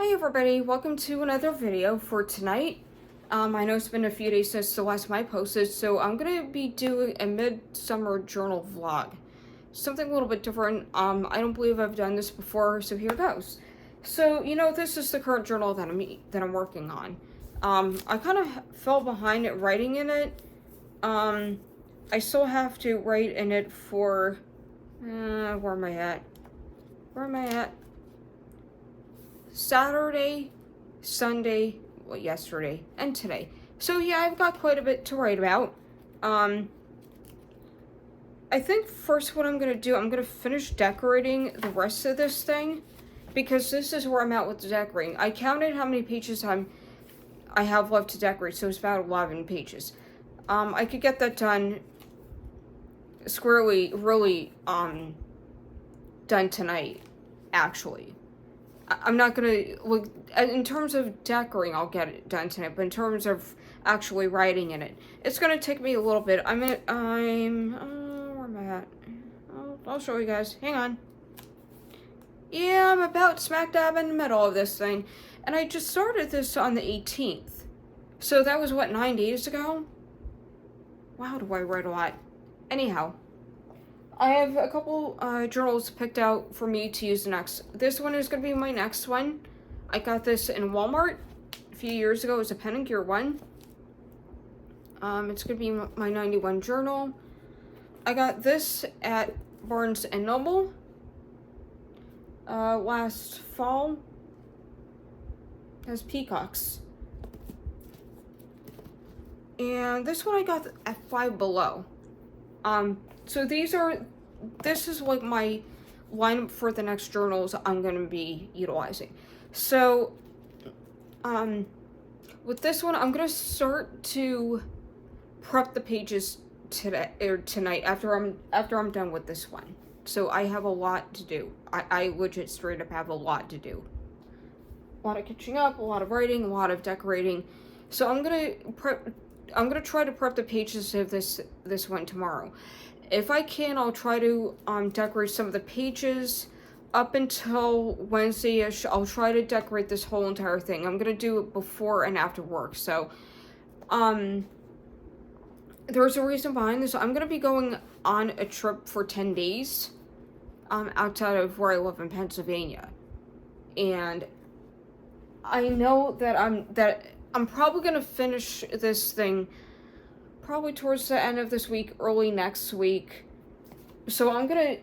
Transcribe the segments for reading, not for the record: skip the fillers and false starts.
Hi everybody, welcome to another video for tonight. I know it's been a few days since the last time I posted, so I'm gonna be doing a midsummer journal vlog. Something a little bit different. I don't believe I've done this before, so here goes. So, this is the current journal that I'm working on. I kind of fell behind at writing in it. I still have to write in it for, where am I at? Saturday, Sunday, well, yesterday, and today. So yeah, I've got quite a bit to write about. I think first what I'm going to do, I'm going to finish decorating the rest of this thing, because this is where I'm at with the decorating. I counted how many pages I have left to decorate, so it's about 11 pages. I could get that done really done tonight, actually. I'm not gonna look in terms of decorating. I'll get it done tonight, but in terms of actually writing in it, it's gonna take me a little bit. Where am I at? I'll show you guys. Hang on. Yeah, I'm about smack dab in the middle of this thing, and I just started this on the 18th. So that was what, 9 days ago? Wow, do I write a lot? Anyhow. I have a couple journals picked out for me to use next. This one is going to be my next one. I got this in Walmart a few years ago. It was a Pen and Gear one. It's going to be my 91 journal. I got this at Barnes & Noble last fall. It has peacocks. And this one I got at Five Below. So this is like my lineup for the next journals I'm going to be utilizing. So, with this one, I'm going to start to prep the pages today or tonight after I'm done with this one. So I have a lot to do. I legit straight up have a lot to do. A lot of catching up, a lot of writing, a lot of decorating. So I'm going to try to prep the pages of this one tomorrow. If I can, I'll try to decorate some of the pages up until Wednesday-ish. I'll try to decorate this whole entire thing. I'm going to do it before and after work. So, there's a reason behind this. I'm going to be going on a trip for 10 days outside of where I live in Pennsylvania. And I know that I'm probably going to finish this thing probably towards the end of this week, early next week. So I'm going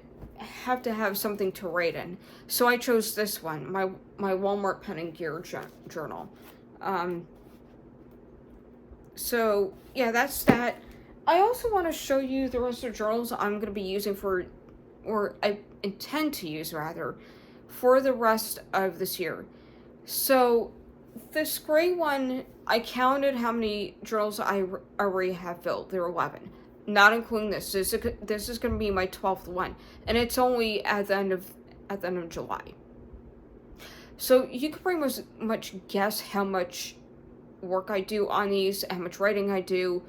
to have something to write in. So I chose this one, my Walmart Pen and Gear journal. So yeah, that's that. I also want to show you the rest of the journals I'm going to be using or I intend to use rather, for the rest of this year. So this gray one, I counted how many journals I already have filled. There are 11, not including this. This is going to be my 12th one, and it's only at the end of July. So you could pretty much guess how much work I do on these, how much writing I do.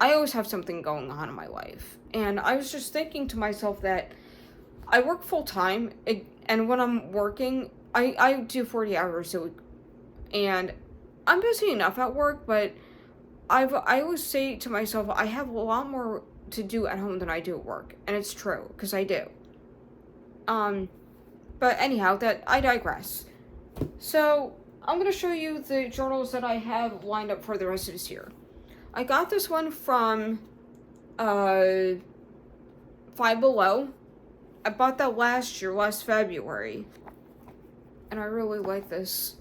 I always have something going on in my life, and I was just thinking to myself that I work full time, and when I'm working, I do 40 hours a week. And I'm busy enough at work, but I always say to myself, I have a lot more to do at home than I do at work. And it's true, because I do. But anyhow, I digress. So, I'm going to show you the journals that I have lined up for the rest of this year. I got this one from Five Below. I bought that last February. And I really like this.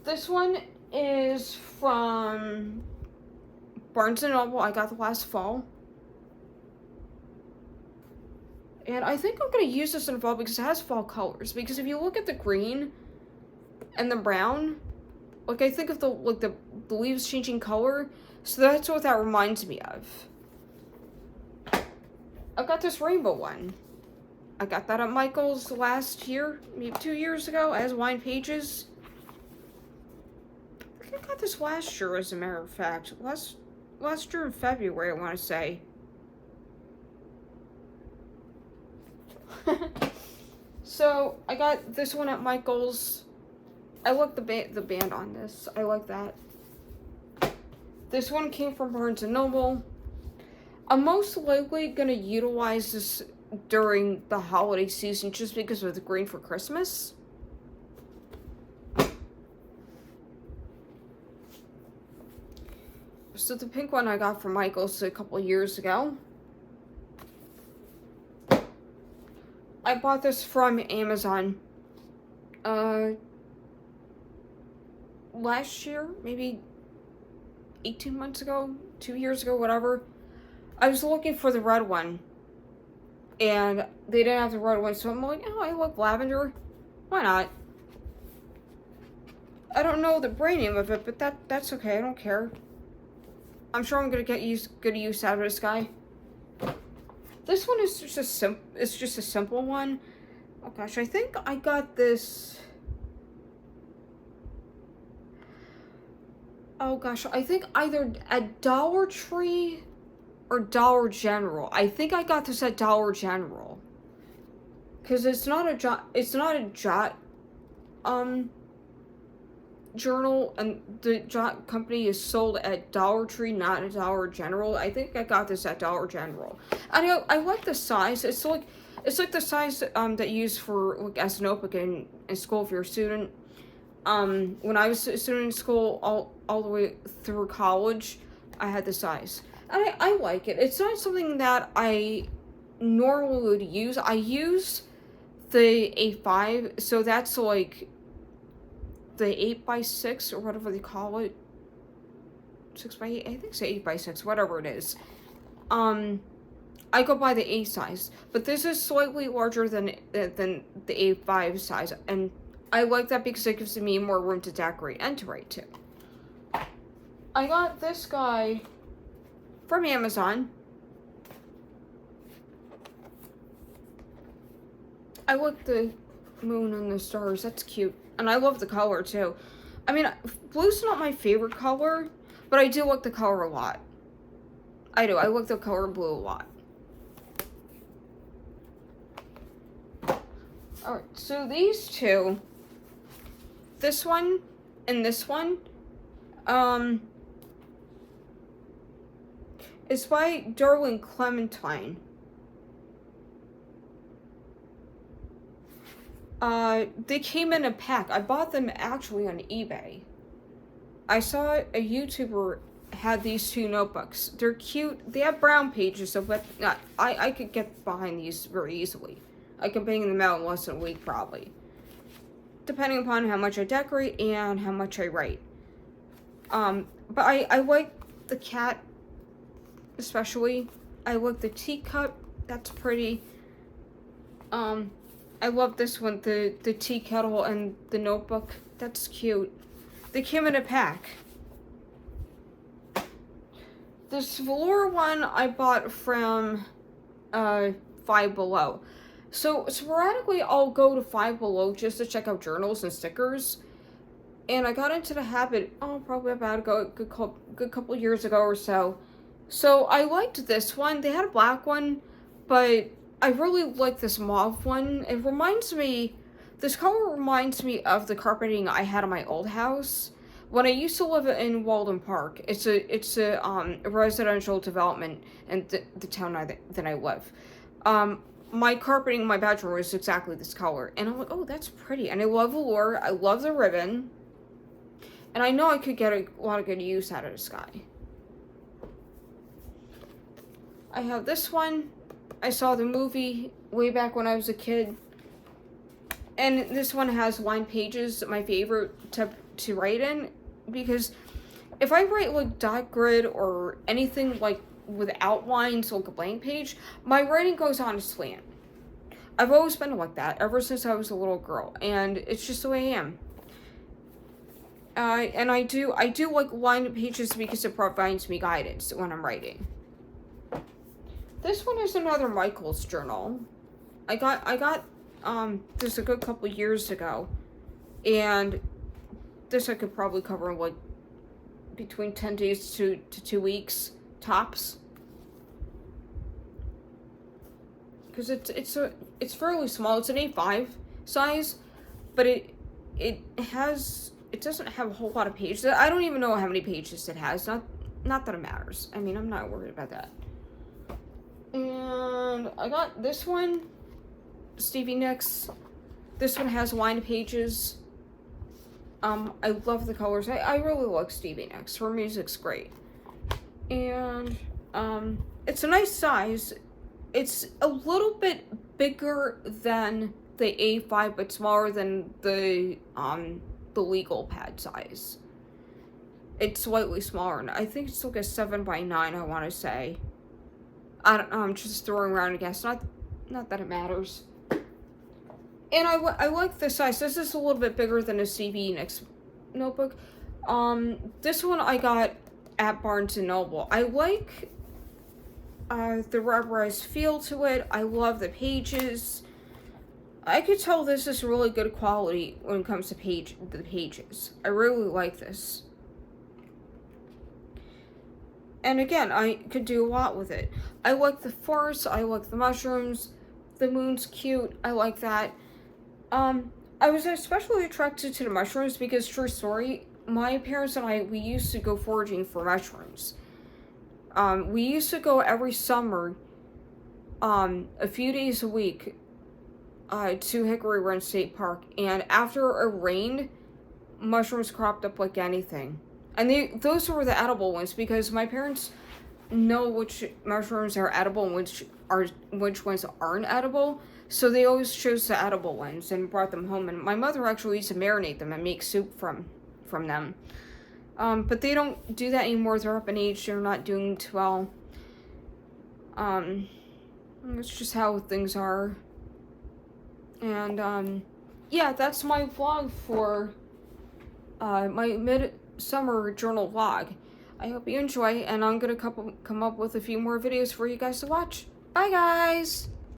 This one is from Barnes & Noble. I got the last fall. And I think I'm going to use this in fall because it has fall colors. Because if you look at the green and the brown, like I think of the leaves changing color. So that's what that reminds me of. I got this rainbow one. I got that at Michael's last year, maybe 2 years ago, as Wine Pages. I got this last year, as a matter of fact. Last year in February, I want to say. So I got this one at Michael's. I like the band on this. I like that. This one came from Barnes & Noble. I'm most likely going to utilize this during the holiday season just because of the green for Christmas. So the pink one I got from Michael's a couple of years ago. I bought this from Amazon last year, maybe 18 months ago, 2 years ago, whatever. I was looking for the red one, and they didn't have the red one, so I'm like, oh, I like lavender. Why not? I don't know the brand name of it, but that's okay. I don't care. I'm sure I'm gonna get good use out of this guy. This one is just a simple one. Oh gosh, I think I got this. Oh gosh, I think either at Dollar Tree or Dollar General. I think I got this at Dollar General. Cause it's not a Jot journal, and the Jot company is sold at Dollar Tree, not at Dollar General. I think I got this at Dollar General. I like the size. It's like the size that you use for like as a notebook in school if you're a student. When I was a student in school all the way through college, I had the size. And I like it. It's not something that I normally would use. I use the A5, so that's like the 8x6 or whatever they call it. 6x8, I think it's 8x6, whatever it is. I go by the A size, but this is slightly larger than the A5 size, and I like that because it gives me more room to decorate and to write too. I got this guy from Amazon. I like the moon and the stars. That's cute. And I love the color too. I mean, blue's not my favorite color, but I do like the color a lot. I do. I like the color blue a lot. Alright, so these two, this one and this one, it's by Darwin Clementine. They came in a pack. I bought them actually on eBay. I saw a YouTuber had these two notebooks. They're cute. They have brown pages, so but I could get behind these very easily. I can bang them out in less than a week probably, depending upon how much I decorate and how much I write. But I like the cat, especially. I like the teacup. That's pretty. I love this one, the tea kettle and the notebook. That's cute. They came in a pack. This velour one I bought from Five Below. So sporadically I'll go to Five Below just to check out journals and stickers. And I got into the habit, probably about a good couple years ago or so. So I liked this one. They had a black one, but I really like this mauve one. It reminds me, this color reminds me of the carpeting I had in my old house. When I used to live in Walden Park, it's a residential development in the town that I live. My carpeting in my bedroom is exactly this color. And I'm like, oh, that's pretty. And I love velour. I love the ribbon. And I know I could get a lot of good use out of this guy. I have this one. I saw the movie way back when I was a kid. And this one has lined pages, my favorite to write in. Because if I write like dot grid or anything like with outlines, like a blank page, my writing goes on a slant. I've always been like that ever since I was a little girl. And it's just the way I am. And I do like lined pages because it provides me guidance when I'm writing. This one is another Michael's journal. I got this a good couple years ago, and this I could probably cover in like between 10 days to 2 weeks tops. Because it's it's fairly small. It's an A5 size, but it doesn't have a whole lot of pages. I don't even know how many pages it has. Not that it matters. I mean, I'm not worried about that. And I got this one, Stevie Nicks. This one has lined pages. I love the colors. I really like Stevie Nicks. Her music's great. And, it's a nice size. It's a little bit bigger than the A5, but smaller than the legal pad size. It's slightly smaller, and I think it's like a 7x9, I want to say. I don't know, I'm just throwing around a guess. Not that it matters. And I like this size. This is a little bit bigger than a Stevie Nicks notebook. This one I got at Barnes & Noble. I like the rubberized feel to it. I love the pages. I could tell this is really good quality when it comes to the pages. I really like this. And again, I could do a lot with it. I like the forest, I like the mushrooms, the moon's cute, I like that. I was especially attracted to the mushrooms because, true story, my parents and we used to go foraging for mushrooms. We used to go every summer, a few days a week, to Hickory Run State Park, and after it rained, mushrooms cropped up like anything. And those were the edible ones, because my parents know which mushrooms are edible and which ones aren't edible, so they always chose the edible ones and brought them home. And my mother actually used to marinate them and make soup from them. But they don't do that anymore. They're up in age. They're not doing too well. It's just how things are. And, yeah, that's my vlog for, my midsummer journal vlog. I hope you enjoy, and I'm gonna come up with a few more videos for you guys to watch. Bye, guys!